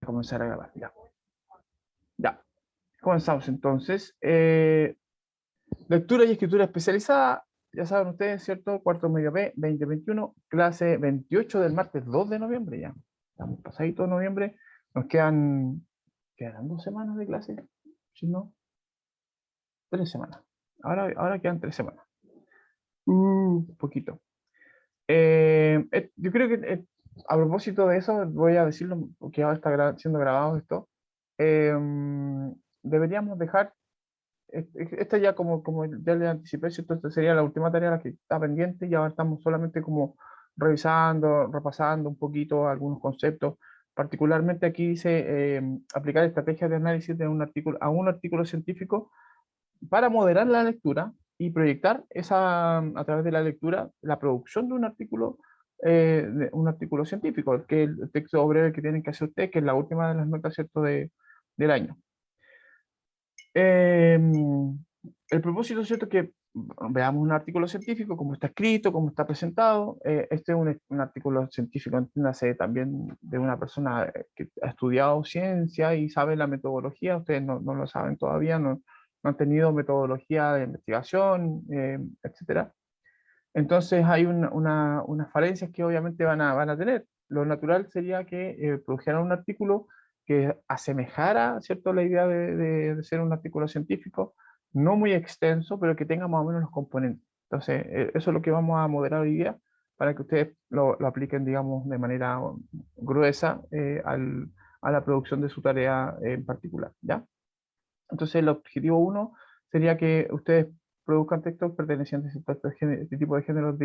comenzar a grabar. Ya, ya. Comenzamos entonces. Lectura y escritura especializada. Ya saben ustedes, ¿cierto? Cuarto medio B, 2021, clase 28 del martes 2 de noviembre ya. Estamos pasadito de noviembre. Nos quedan 2 semanas de clase. Si no, 3 semanas. Ahora quedan 3 semanas. Poquito. Yo creo que a propósito de eso, voy a decirlo porque ahora está siendo grabado esto. eh, Deberíamos dejar, esta ya como ya le anticipé, ¿cierto? Esta sería la última tarea la que está pendiente y ahora estamos solamente como revisando, repasando un poquito algunos conceptos. Particularmente aquí dice aplicar estrategias de análisis de un artículo, a un artículo científico para moderar la lectura y proyectar a través de la lectura la producción de un artículo científico, que es el texto breve que tienen que hacer ustedes, que es la última de las notas, ¿cierto? Del año. Eh, el propósito, ¿cierto? Que veamos un artículo científico, cómo está escrito, cómo está presentado. Este es un artículo científico, entiéndase también de una persona que ha estudiado ciencia y sabe la metodología. Ustedes no lo saben todavía, no han tenido metodología de investigación, etcétera. Entonces hay unas falencias que obviamente van a tener. Lo natural sería que produjeran un artículo que asemejara, ¿cierto?, la idea de ser un artículo científico, no muy extenso, pero que tenga más o menos los componentes. Entonces, eso es lo que vamos a moderar hoy día para que ustedes lo apliquen, digamos, de manera gruesa a la producción de su tarea en particular, ¿ya? Entonces, el objetivo uno sería que ustedes produzcan textos pertenecientes a este tipo de géneros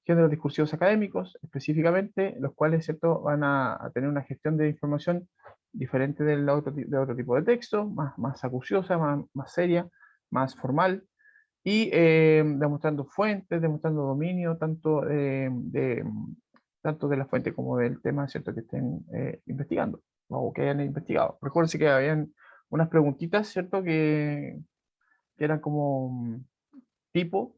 géneros discursivos académicos, específicamente, los cuales, ¿cierto?, van a tener una gestión de información diferente de otro tipo de texto, más acuciosa, más seria, más formal, y demostrando fuentes, demostrando dominio tanto de la fuente como del tema, ¿cierto?, que estén investigando o que hayan investigado. Recuerden que habían unas preguntitas, ¿cierto?, que eran como tipo,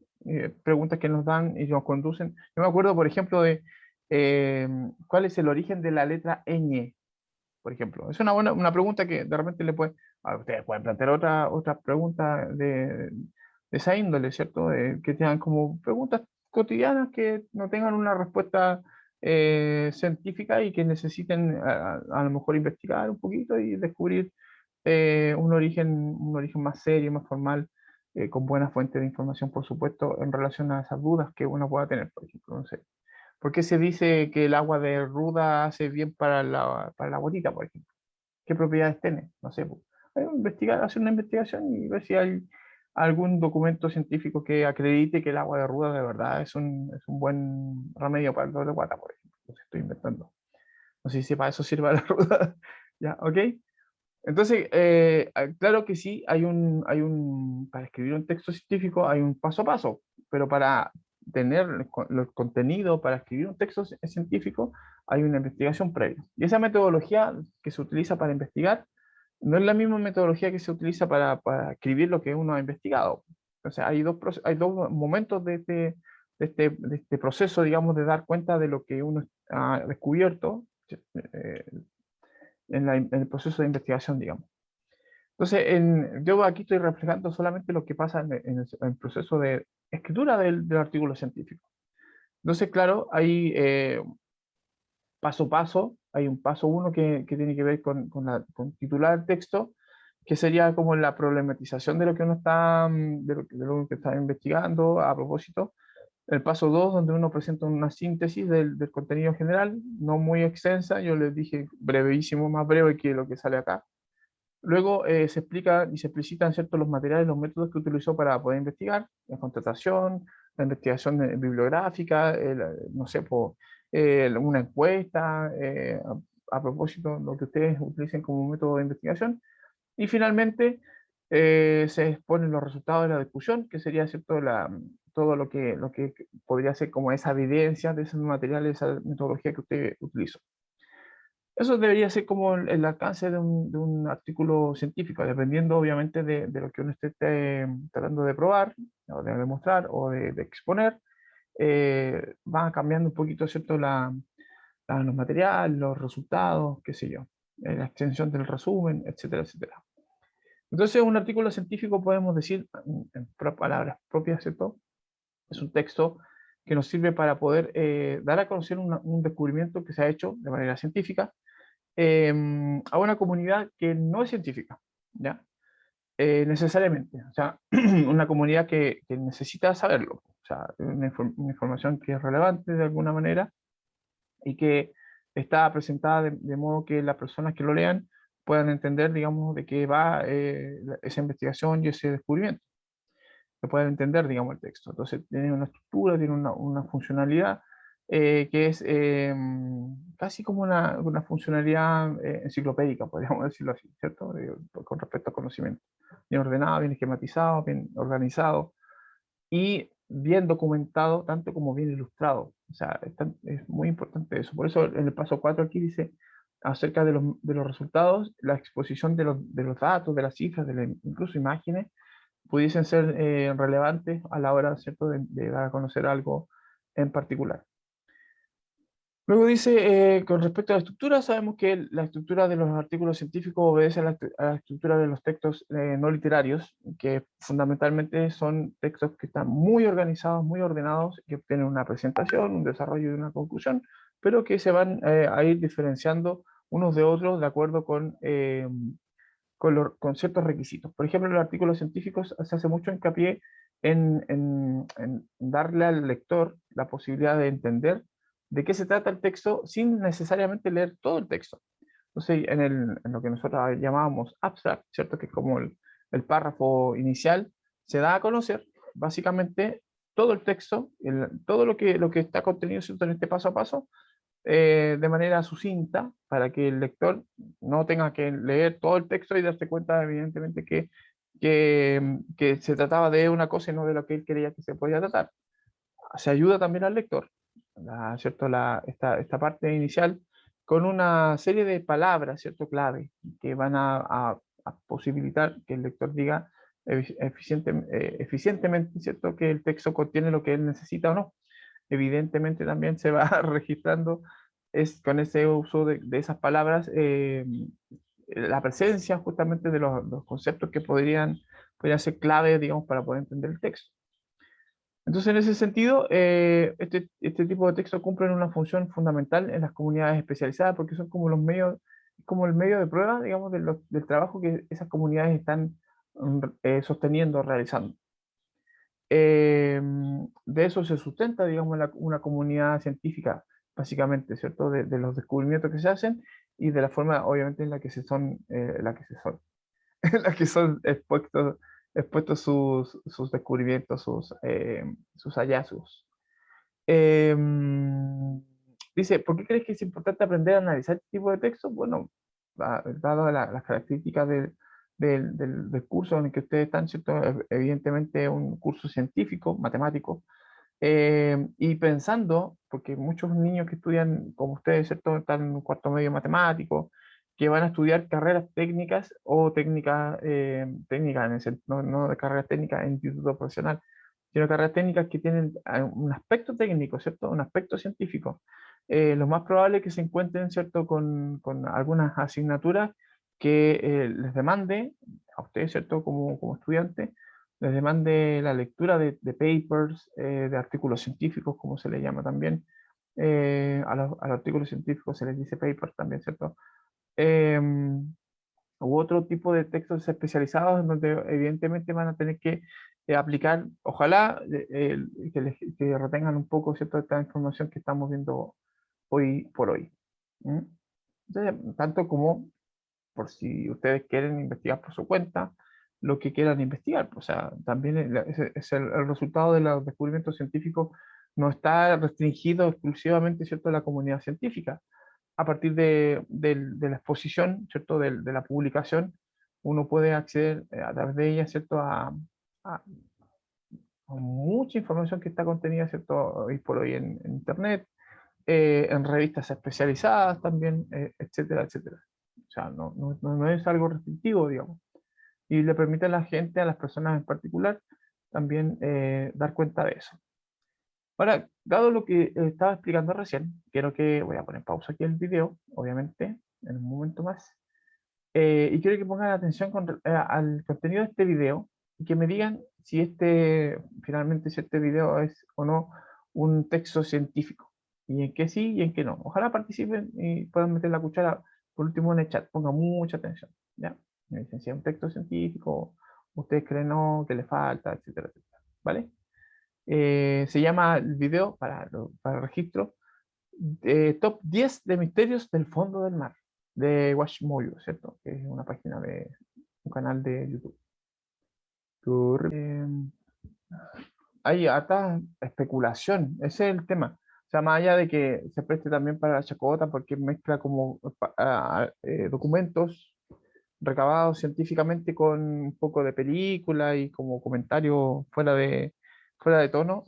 preguntas que nos dan y nos conducen. Yo me acuerdo, por ejemplo, de eh, ¿cuál es el origen de la letra ñ? Por ejemplo, es una pregunta que de repente ustedes pueden plantear otra pregunta de esa índole, ¿cierto? Que tengan como preguntas cotidianas que no tengan una respuesta científica y que necesiten a lo mejor investigar un poquito y descubrir un origen más serio, más formal, con buena fuente de información, por supuesto, en relación a esas dudas que uno pueda tener, por ejemplo, no sé. ¿Por qué se dice que el agua de ruda hace bien para la botita, por ejemplo? ¿Qué propiedades tiene? No sé, pues. Hacer una investigación y ver si hay algún documento científico que acredite que el agua de ruda de verdad es un buen remedio para el dolor de guata, por ejemplo. Lo estoy inventando. No sé si para eso sirve la ruda. ¿Ya? ¿Ok? Entonces, claro que sí, para escribir un texto científico hay un paso a paso, pero para tener el contenido, para escribir un texto científico, hay una investigación previa. Y esa metodología que se utiliza para investigar no es la misma metodología que se utiliza para escribir lo que uno ha investigado. Entonces, hay dos momentos de este proceso, digamos, de dar cuenta de lo que uno ha descubierto eh, en el proceso de investigación, digamos. Entonces, yo aquí estoy reflejando solamente lo que pasa en el proceso de escritura del artículo científico. Entonces, claro, hay paso a paso, hay un paso uno que tiene que ver con titular el texto, que sería como la problematización de lo que uno está, de lo que está investigando a propósito. El paso 2 donde uno presenta una síntesis del contenido general, no muy extensa, yo les dije brevísimo, más breve que lo que sale acá. Luego se explica y se explicitan, ¿cierto?, los materiales, los métodos que utilizó para poder investigar, la contratación, la investigación bibliográfica, no sé, una encuesta, a propósito, lo que ustedes utilicen como método de investigación. Y finalmente se exponen los resultados de la discusión, que sería, ¿cierto?, todo lo que podría ser como esa evidencia de esos materiales, esa metodología que usted utilizó. Eso debería ser como el alcance de un artículo científico, dependiendo obviamente de lo que uno esté tratando de probar, o de demostrar, o de exponer. Va cambiando un poquito, ¿cierto?, los materiales, los resultados, qué sé yo, la extensión del resumen, etcétera, etcétera. Entonces, un artículo científico podemos decir, en palabras propias, ¿cierto? Es un texto que nos sirve para poder dar a conocer un descubrimiento que se ha hecho de manera científica a una comunidad que no es científica, ¿ya? Necesariamente, o sea, una comunidad que necesita saberlo, o sea, una información que es relevante de alguna manera y que está presentada de modo que las personas que lo lean puedan entender, digamos, de qué va esa investigación y ese descubrimiento, que puedan entender, digamos, el texto. Entonces, tiene una estructura, tiene una funcionalidad que es casi como una funcionalidad enciclopédica, podríamos decirlo así, ¿cierto? Con respecto al conocimiento. Bien ordenado, bien esquematizado, bien organizado y bien documentado, tanto como bien ilustrado. O sea, es muy importante eso. Por eso en el paso 4 aquí dice acerca de los resultados, la exposición de los datos, de las cifras, incluso imágenes, pudiesen ser relevantes a la hora, ¿cierto?, de dar a conocer algo en particular. Luego dice, con respecto a la estructura, sabemos que la estructura de los artículos científicos obedece a la estructura de los textos no literarios, que fundamentalmente son textos que están muy organizados, muy ordenados, que tienen una presentación, un desarrollo y una conclusión, pero que se van a ir diferenciando unos de otros de acuerdo con ciertos requisitos. Por ejemplo, en los artículos científicos se hace mucho hincapié en darle al lector la posibilidad de entender de qué se trata el texto sin necesariamente leer todo el texto. Entonces, en lo que nosotros llamábamos abstract, ¿cierto? Que es como el párrafo inicial, se da a conocer básicamente todo el texto, todo lo que está contenido, ¿cierto?, en este paso a paso, de manera sucinta para que el lector no tenga que leer todo el texto y darse cuenta, evidentemente, que se trataba de una cosa y no de lo que él creía que se podía tratar. Se ayuda también al lector, ¿cierto? Esta parte inicial con una serie de palabras, ¿cierto?, clave, que van a posibilitar que el lector diga eficientemente, ¿cierto?, que el texto contiene lo que él necesita o no. Evidentemente también se va registrando con ese uso de esas palabras la presencia justamente de los conceptos que podrían ser clave, digamos, para poder entender el texto. Entonces, en ese sentido, este tipo de textos cumplen una función fundamental en las comunidades especializadas porque son como los medios, como el medio de prueba, digamos, del trabajo que esas comunidades están sosteniendo, realizando. De eso se sustenta, digamos, una comunidad científica, básicamente, ¿cierto? De los descubrimientos que se hacen y de la forma, obviamente, en la que en la que son expuestos sus descubrimientos, sus hallazgos. Dice, ¿por qué crees que es importante aprender a analizar este tipo de textos? Bueno, dado las características del curso en el que ustedes están, ¿cierto? Evidentemente un curso científico, matemático, y pensando, porque muchos niños que estudian, como ustedes, ¿cierto?, están en un cuarto medio matemático, que van a estudiar carreras técnicas o técnicas no de carreras técnicas en instituto profesional, sino carreras técnicas que tienen un aspecto técnico, ¿cierto?, un aspecto científico. Lo más probable es que se encuentren, ¿cierto?, con algunas asignaturas que les demande a ustedes, ¿cierto?, como estudiantes, les demande la lectura de papers, de artículos científicos, como se le llama también. A los artículos científicos se les dice papers también, ¿cierto? U otro tipo de textos especializados en donde evidentemente van a tener que aplicar, ojalá, que retengan un poco, ¿cierto?, esta información que estamos viendo hoy por hoy. ¿Mm? Entonces, tanto como por si ustedes quieren investigar por su cuenta, lo que quieran investigar. O sea, también el resultado de los descubrimientos científicos no está restringido exclusivamente, ¿cierto?, a la comunidad científica. A partir de la exposición, ¿cierto?, de la publicación, uno puede acceder a través de ella, ¿cierto?, a- a mucha información que está contenida, ¿cierto?, hoy por hoy en Internet, en revistas especializadas también, etcétera, etcétera. O sea, no es algo restrictivo, digamos. Y le permite a la gente, a las personas en particular, también dar cuenta de eso. Ahora, dado lo que estaba explicando recién, quiero que voy a poner pausa aquí el video, obviamente, en un momento más, y quiero que pongan atención al contenido de este video y que me digan si finalmente, si este video es o no un texto científico, y en qué sí y en qué no. Ojalá participen y puedan meter la cuchara por último en el chat, pongan mucha atención, ¿ya? Me dicen si es un texto científico, ustedes creen no, que le falta, etcétera, etcétera, ¿vale? Se llama el video, para registro, Top 10 de misterios del fondo del mar, de Watchmojo, ¿cierto? Que es una página de un canal de YouTube. Eh, Hay harta especulación, ese es el tema. O sea, más allá de que se preste también para la chacota, porque mezcla como documentos recabados científicamente con un poco de película y como comentarios fuera de tono.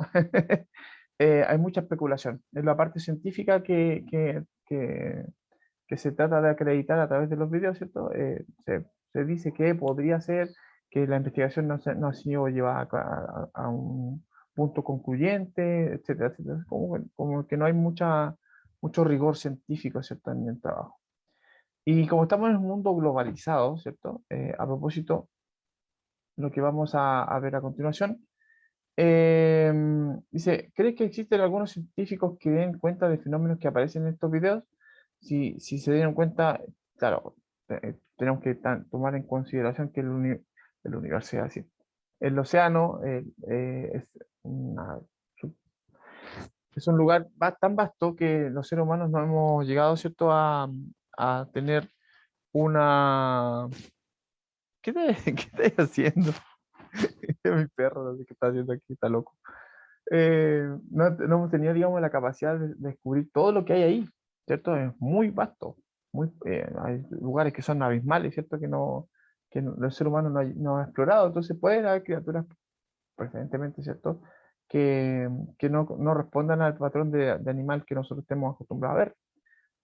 Hay mucha especulación. En la parte científica que se trata de acreditar a través de los videos, ¿cierto? Se dice que podría ser que la investigación no ha sido llevada a un punto concluyente, etcétera, etcétera. Como que no hay mucho rigor científico, ¿cierto? En el trabajo. Y como estamos en un mundo globalizado, ¿cierto? A propósito, lo que vamos a ver a continuación, dice, ¿crees que existen algunos científicos que den cuenta de fenómenos que aparecen en estos videos? Si se dieron cuenta, claro, tenemos que tomar en consideración que el universo es así. El océano una- es un lugar tan vasto que los seres humanos no hemos llegado, ¿cierto?, a tener una... ¿Qué estás haciendo? Mi perro, no sé qué está haciendo aquí, está loco. No hemos tenido, digamos, la capacidad de descubrir todo lo que hay ahí, ¿cierto? Es muy vasto. Hay lugares que son abismales, ¿cierto? El ser humano no ha explorado. Entonces pueden haber criaturas, preferentemente, ¿cierto? Que no respondan al patrón de animal que nosotros estemos acostumbrados a ver.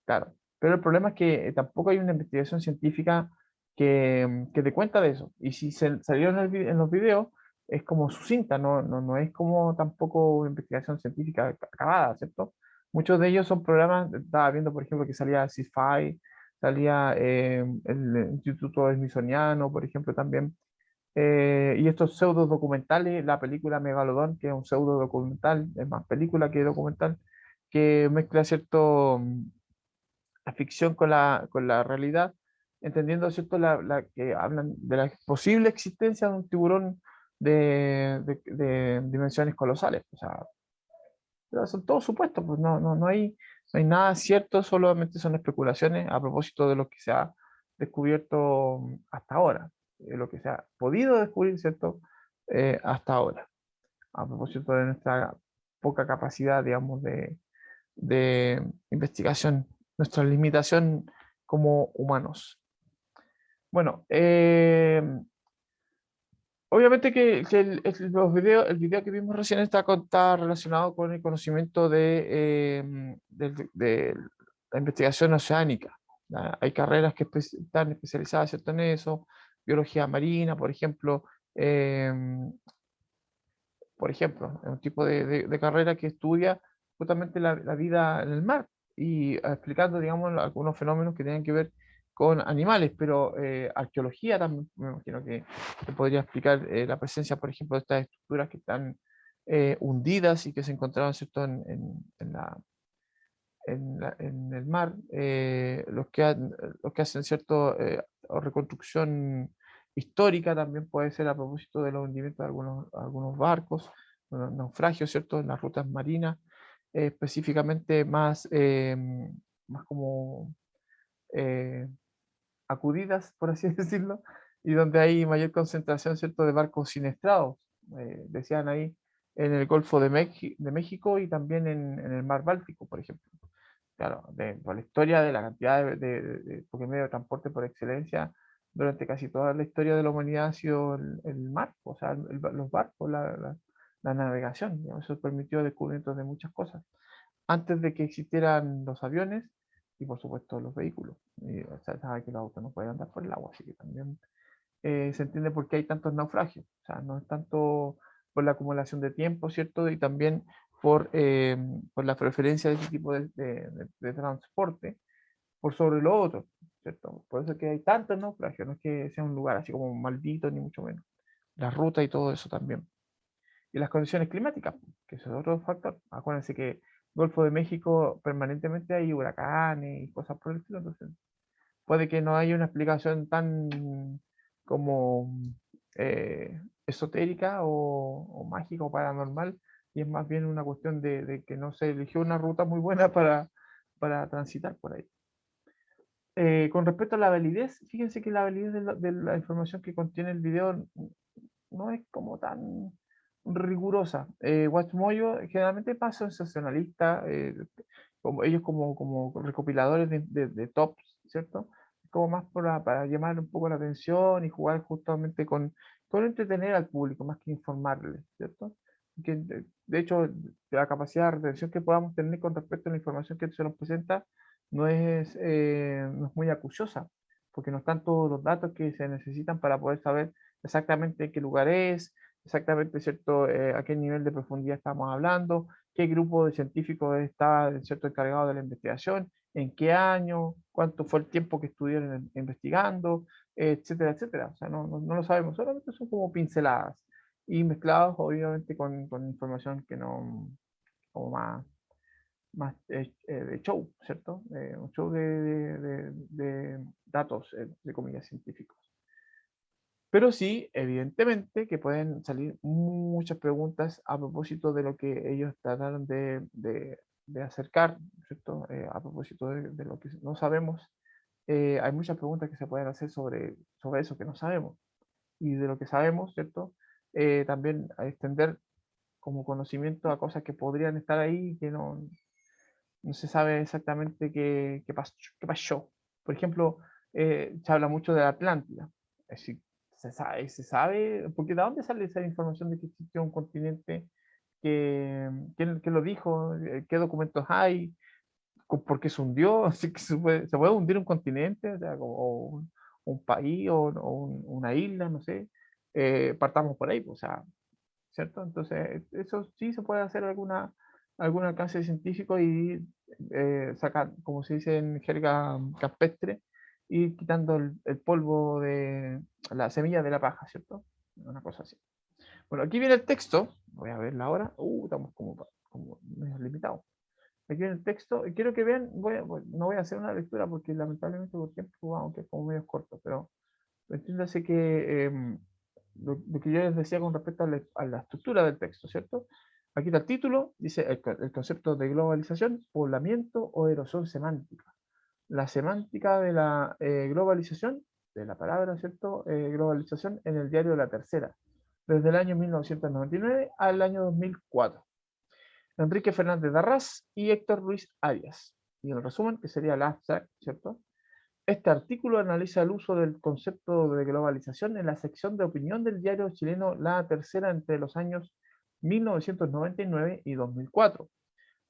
Claro, pero el problema es que tampoco hay una investigación científica que dé cuenta de eso. Y si salieron en los videos, es como sucinta, no es como tampoco una investigación científica acabada, ¿cierto? Muchos de ellos son programas, estaba viendo, por ejemplo, que salía Sci-Fi, salía el Instituto Smithsoniano, por ejemplo, también. Y estos pseudo documentales, la película Megalodón, que es un pseudo documental, es más película que documental, que mezcla cierto la ficción con la realidad, entendiendo, ¿cierto?, que hablan de la posible existencia de un tiburón de dimensiones colosales. O sea, pero son todos supuestos, pues no hay nada cierto, solamente son especulaciones a propósito de lo que se ha descubierto hasta ahora, de lo que se ha podido descubrir, ¿cierto?, hasta ahora, a propósito de nuestra poca capacidad, digamos, de investigación, nuestra limitación como humanos. Bueno, obviamente que el video que vimos recién está relacionado con el conocimiento de la investigación oceánica. ¿Ya? Hay carreras que están especializadas, ¿cierto?, en eso, biología marina, eh, por ejemplo, es un tipo de carrera que estudia justamente la vida en el mar y explicando, digamos, algunos fenómenos que tienen que ver con animales, pero arqueología también me imagino que podría explicar la presencia, por ejemplo, de estas estructuras que están hundidas y que se encontraron, ¿cierto?, en el mar, los que hacen cierto o reconstrucción histórica también puede ser a propósito de los hundimientos de algunos barcos, los naufragios, ¿cierto?, en las rutas marinas, específicamente más como eh, acudidas, por así decirlo, y donde hay mayor concentración, ¿cierto?, de barcos siniestrados, decían ahí en el Golfo de México y también en el Mar Báltico, por ejemplo. Claro, por la historia de la cantidad porque el medio de transporte por excelencia durante casi toda la historia de la humanidad ha sido el mar, o sea, los barcos, la navegación, digamos. Eso permitió descubrimientos de muchas cosas, antes de que existieran los aviones y por supuesto los vehículos. Y, o sea, sabe que los autos no pueden andar por el agua, así que también se entiende por qué hay tantos naufragios, o sea, no es tanto por la acumulación de tiempo, ¿cierto? Y también por la preferencia de ese tipo de transporte por sobre lo otro, ¿cierto? Por eso es que hay tantos naufragios, no es que sea un lugar así como maldito, ni mucho menos. La ruta y todo eso también. Y las condiciones climáticas, que eso es otro factor. Acuérdense que Golfo de México permanentemente hay huracanes y cosas por el estilo, entonces puede que no haya una explicación tan como esotérica o mágica o paranormal, y es más bien una cuestión de que no se eligió una ruta muy buena para transitar por ahí. Con respecto a la validez, fíjense que la validez de la información que contiene el video no es como tan rigurosa. WatchMojo generalmente pasa sensacionalista, como ellos como recopiladores de tops, ¿cierto? Como más para llamar un poco la atención y jugar justamente con entretener al público, más que informarle, ¿cierto? Que, de hecho, la capacidad de retención que podamos tener con respecto a la información que se nos presenta no es muy acuciosa, porque no están todos los datos que se necesitan para poder saber exactamente qué lugar es, exactamente cierto, a qué nivel de profundidad estamos hablando, qué grupo de científicos está cierto, encargado de la investigación, en qué año, cuánto fue el tiempo que estuvieron investigando, etcétera, etcétera. O sea, no lo sabemos, solamente son como pinceladas y mezclados obviamente con información que no, como más de show, ¿cierto? Un show de datos, de comillas, científicos. Pero sí, evidentemente, que pueden salir muchas preguntas a propósito de lo que ellos trataron de acercar, ¿cierto? A propósito de lo que no sabemos. Hay muchas preguntas que se pueden hacer sobre eso que no sabemos. Y de lo que sabemos, ¿cierto? También a extender como conocimiento a cosas que podrían estar ahí y que no se sabe exactamente qué pasó. Por ejemplo, se habla mucho de la Atlántida. Es decir, se sabe, porque ¿de dónde sale esa información de que existió un continente? ¿Quién lo dijo? ¿Qué documentos hay? ¿Por qué se hundió? Así que se puede hundir un continente, o sea, o un país una isla, no sé. Partamos por ahí, pues, o sea, ¿cierto? Entonces, eso sí se puede hacer algún alcance científico y sacar, como se dice en jerga campestre, y quitando el polvo de la semilla de la paja, ¿cierto? Una cosa así. Bueno, aquí viene el texto. Voy a verla ahora. Estamos como medio limitados. Aquí viene el texto. Y quiero que vean, no voy a hacer una lectura porque lamentablemente por tiempo, aunque es como medio corto, pero entiéndase que lo que yo les decía con respecto a la estructura del texto, ¿cierto? Aquí está el título, dice el concepto de globalización, poblamiento o erosión semántica. La semántica de la globalización, de la palabra, ¿cierto? Globalización en el diario La Tercera, desde el año 1999 al año 2004. Enrique Fernández Darras y Héctor Ruiz Arias. Y el resumen, que sería el abstract, ¿cierto? Este artículo analiza el uso del concepto de globalización en la sección de opinión del diario chileno La Tercera entre los años 1999 y 2004.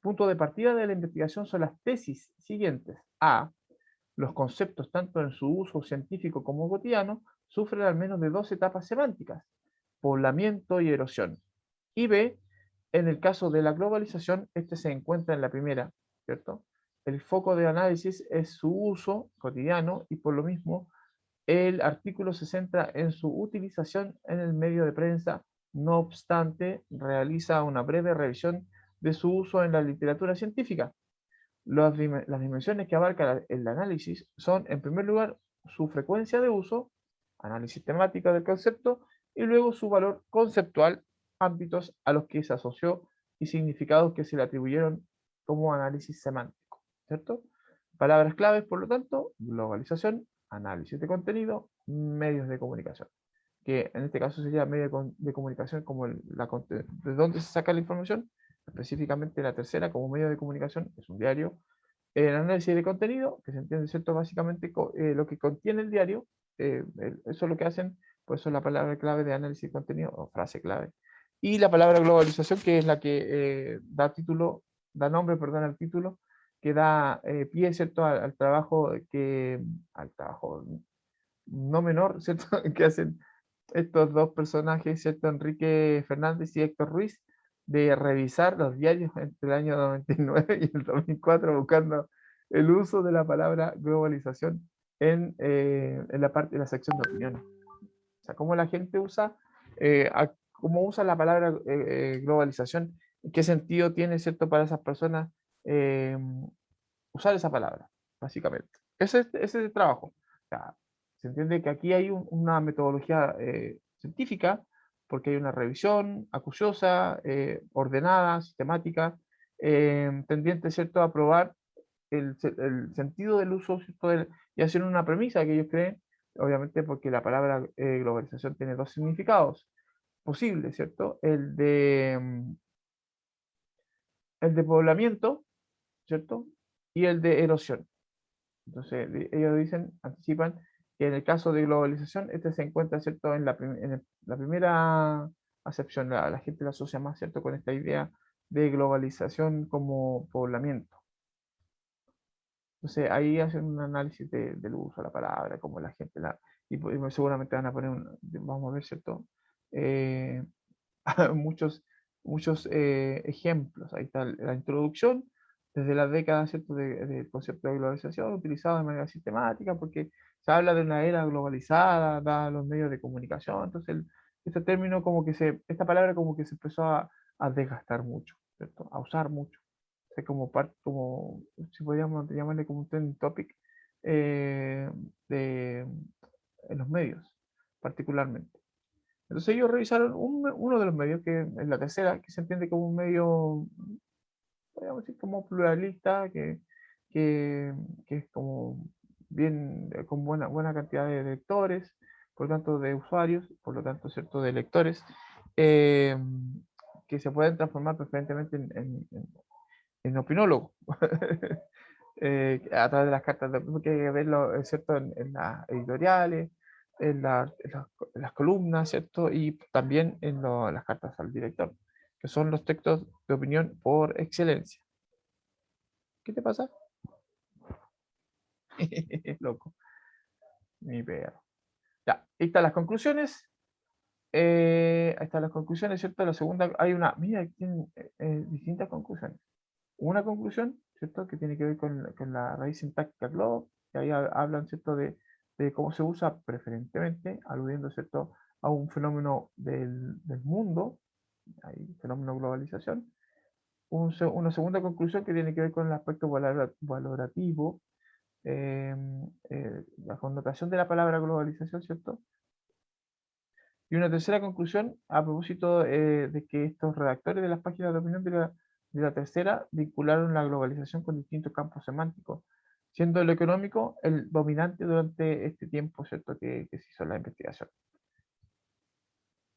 Punto de partida de la investigación son las tesis siguientes. A. Los conceptos, tanto en su uso científico como cotidiano, sufren al menos de dos etapas semánticas, poblamiento y erosión. Y B. En el caso de la globalización, este se encuentra en la primera, ¿cierto? El foco de análisis es su uso cotidiano y por lo mismo el artículo se centra en su utilización en el medio de prensa. No obstante, realiza una breve revisión de su uso en la literatura científica. Las dimensiones que abarca el análisis son, en primer lugar, su frecuencia de uso, análisis temático del concepto, y luego su valor conceptual, ámbitos a los que se asoció y significados que se le atribuyeron como análisis semántico, ¿cierto? Palabras claves, por lo tanto, globalización, análisis de contenido, medios de comunicación, que en este caso sería medio de comunicación como de dónde se saca la información, específicamente la tercera como medio de comunicación, es un diario. El análisis de contenido, que se entiende, ¿cierto? Básicamente lo que contiene el diario, eso es lo que hacen, pues eso es la palabra clave de análisis de contenido, o frase clave. Y la palabra globalización, que es la que da nombre, perdón, al título, que da pie, ¿cierto? Al trabajo al trabajo no menor, ¿cierto? Que hacen estos dos personajes, ¿cierto? Enrique Fernández y Héctor Ruiz, de revisar los diarios entre el año 99 y el 2004 buscando el uso de la palabra globalización en la parte de la sección de opiniones. O sea, cómo la gente usa, cómo usa la palabra globalización, qué sentido tiene, ¿cierto?, para esas personas usar esa palabra, básicamente. Ese es el trabajo. O sea, se entiende que aquí hay una metodología científica, porque hay una revisión acuciosa, ordenada, sistemática, tendiente, ¿cierto?, a probar el sentido del uso, ¿cierto?, y hacer una premisa que ellos creen, obviamente porque la palabra globalización tiene dos significados posibles, ¿cierto? El de poblamiento, ¿cierto? Y el de erosión. Entonces, ellos dicen, anticipan, que en el caso de globalización, este se encuentra, ¿cierto?, en la primera acepción, la gente la asocia más, ¿cierto?, con esta idea de globalización como poblamiento. Entonces, ahí hacen un análisis del uso de la palabra, como la gente y seguramente van a poner, vamos a ver, ¿cierto?, eh, muchos, muchos ejemplos. Ahí está la introducción desde las décadas, ¿cierto?, del concepto de globalización, utilizado de manera sistemática, porque se habla de una era globalizada, da los medios de comunicación. Entonces, este término como que esta palabra como que se empezó a desgastar mucho, ¿cierto?, a usar mucho. O sea, como parte, como, si podríamos llamarle como un trending topic eh, de, en los medios, particularmente. Entonces ellos revisaron uno de los medios, que es La Tercera, que se entiende como un medio, podríamos decir, como pluralista, que, que es como bien, con buena cantidad de lectores, por lo tanto de usuarios, por lo tanto, ¿cierto?, de lectores, eh, que se pueden transformar preferentemente en opinólogos. A través de las cartas, porque hay que verlo, ¿cierto?, en las editoriales, en las columnas, ¿cierto?, y también las cartas al director, que son los textos de opinión por excelencia. ¿Qué te pasa? Loco, mi perro. Ya, ahí están las conclusiones. Ahí están las conclusiones, ¿cierto? La segunda, mira, tienen distintas conclusiones. Una conclusión, ¿cierto?, que tiene que ver con la raíz sintáctica globo, que ahí hablan, ¿cierto?, de cómo se usa preferentemente, aludiendo, ¿cierto?, a un fenómeno del mundo, hay fenómeno globalización. Una segunda conclusión que tiene que ver con el aspecto valorativo, la connotación de la palabra globalización, ¿cierto? Y una tercera conclusión a propósito de que estos redactores de las páginas de opinión de la tercera vincularon la globalización con distintos campos semánticos, siendo el económico el dominante durante este tiempo, ¿cierto?, que se hizo la investigación.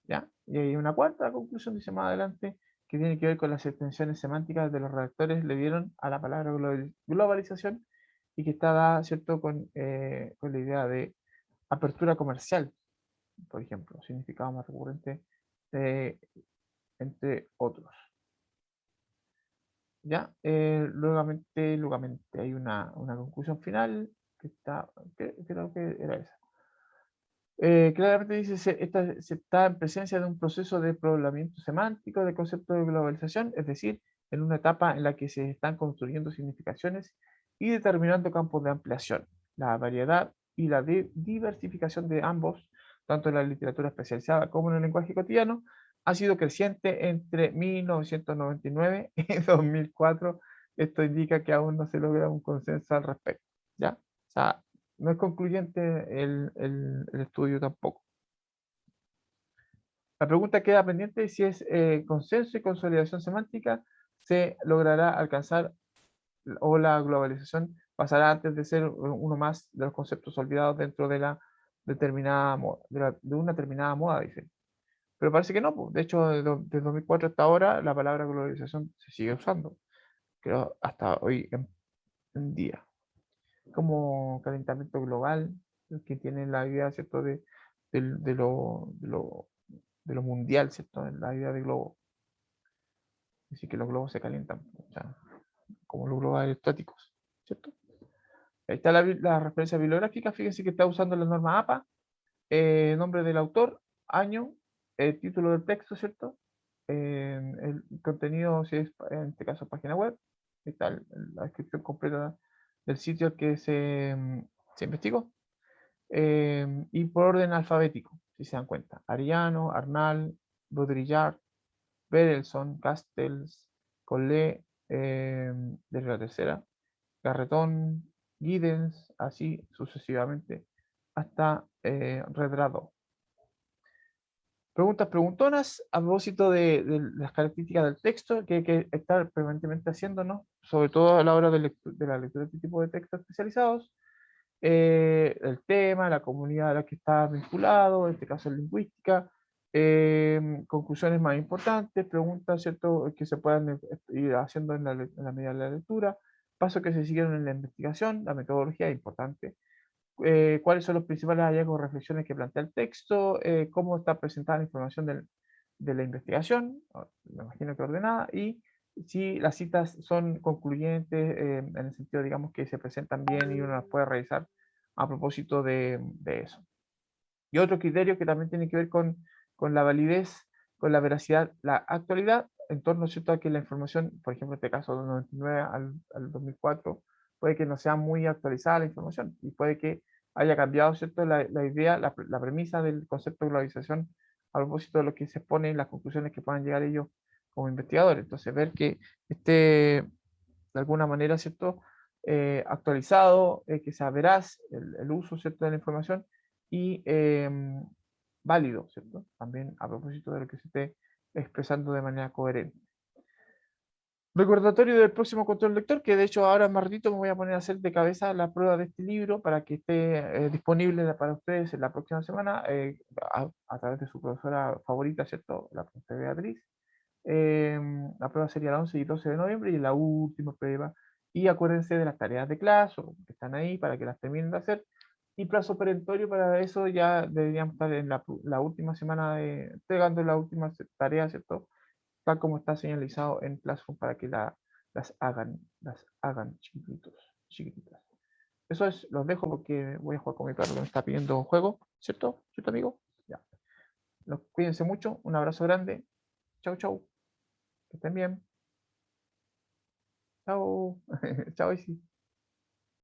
¿Ya? Y hay una cuarta conclusión, dice más adelante, que tiene que ver con las extensiones semánticas de los redactores le dieron a la palabra globalización, y que está dada, ¿cierto?, con la idea de apertura comercial, por ejemplo, significado más recurrente, entre otros. ¿Ya? Luego hay una conclusión final que creo que era esa. Claramente dice, se está en presencia de un proceso de poblamiento semántico del concepto de globalización, es decir, en una etapa en la que se están construyendo significaciones y determinando campos de ampliación. La variedad y la diversificación de ambos, tanto en la literatura especializada como en el lenguaje cotidiano, ha sido creciente entre 1999 y 2004. Esto indica que aún no se logra un consenso al respecto, ¿ya? O sea, no es concluyente el estudio tampoco. La pregunta queda pendiente si es consenso y consolidación semántica se logrará alcanzar, o la globalización pasará antes de ser uno más de los conceptos olvidados dentro de la determinada moda, de una determinada moda, dice. Pero parece que no, pues. De hecho, desde 2004 hasta ahora, la palabra globalización se sigue usando, creo, hasta hoy en día. Como calentamiento global, que tiene la idea, ¿cierto?, de lo mundial, ¿cierto?, en la idea de globo. Es decir, que los globos se calientan, o sea, como los globos aerostáticos, ¿cierto? Ahí está la referencia bibliográfica. Fíjense que está usando la norma APA, nombre del autor, año, título del texto, ¿cierto? el contenido, si es en este caso página web, está la descripción completa del sitio al que se investigó. Y por orden alfabético, si se dan cuenta. Ariano, Arnal, Baudrillard, Berelson, Castells, Collet, de la tercera, Garretón, Giddens, así sucesivamente, hasta Redrado. Preguntas preguntonas a propósito de las características del texto que hay que estar permanentemente haciéndonos, sobre todo a la hora de la lectura de este tipo de textos especializados, el tema, la comunidad a la que está vinculado, en este caso lingüística, conclusiones más importantes, preguntas, ¿cierto?, que se puedan ir haciendo en la medida de la lectura, pasos que se siguieron en la investigación, la metodología es importante, cuáles son los principales hallazgos o reflexiones que plantea el texto, cómo está presentada la información de la investigación, me imagino que ordenada, y si las citas son concluyentes en el sentido, digamos, que se presentan bien y uno las puede revisar a propósito de eso. Y otro criterio que también tiene que ver con la validez, con la veracidad, la actualidad, en torno, ¿cierto?, a que la información, por ejemplo, en este caso del 99 al 2004, puede que no sea muy actualizada la información y puede que haya cambiado, ¿cierto?, la idea, la premisa del concepto de globalización a propósito de lo que se expone en las conclusiones que puedan llegar ellos como investigadores. Entonces, ver que esté de alguna manera, ¿cierto?, actualizado, que sea veraz el uso, ¿cierto?, de la información y válido, ¿cierto? También a propósito de lo que se esté expresando de manera coherente. Recordatorio del próximo control lector, que de hecho ahora más ratito me voy a poner a hacer de cabeza la prueba de este libro para que esté disponible para ustedes en la próxima semana a través de su profesora favorita, ¿cierto? La profesora Beatriz. La prueba sería el 11 y 12 de noviembre y la última prueba. Y acuérdense de las tareas de clase que están ahí para que las terminen de hacer. Y plazo perentorio para eso ya deberíamos estar en la última semana entregando la última tarea, ¿cierto? Tal como está señalizado en Classroom para que las hagan chiquititos, chiquititas. Eso es, los dejo porque voy a jugar con mi perro que me está pidiendo un juego, ¿cierto? ¿Cierto, amigo? Ya. Cuídense mucho, un abrazo grande. Chau, chau. Que estén bien. Chao. Chao, Isi.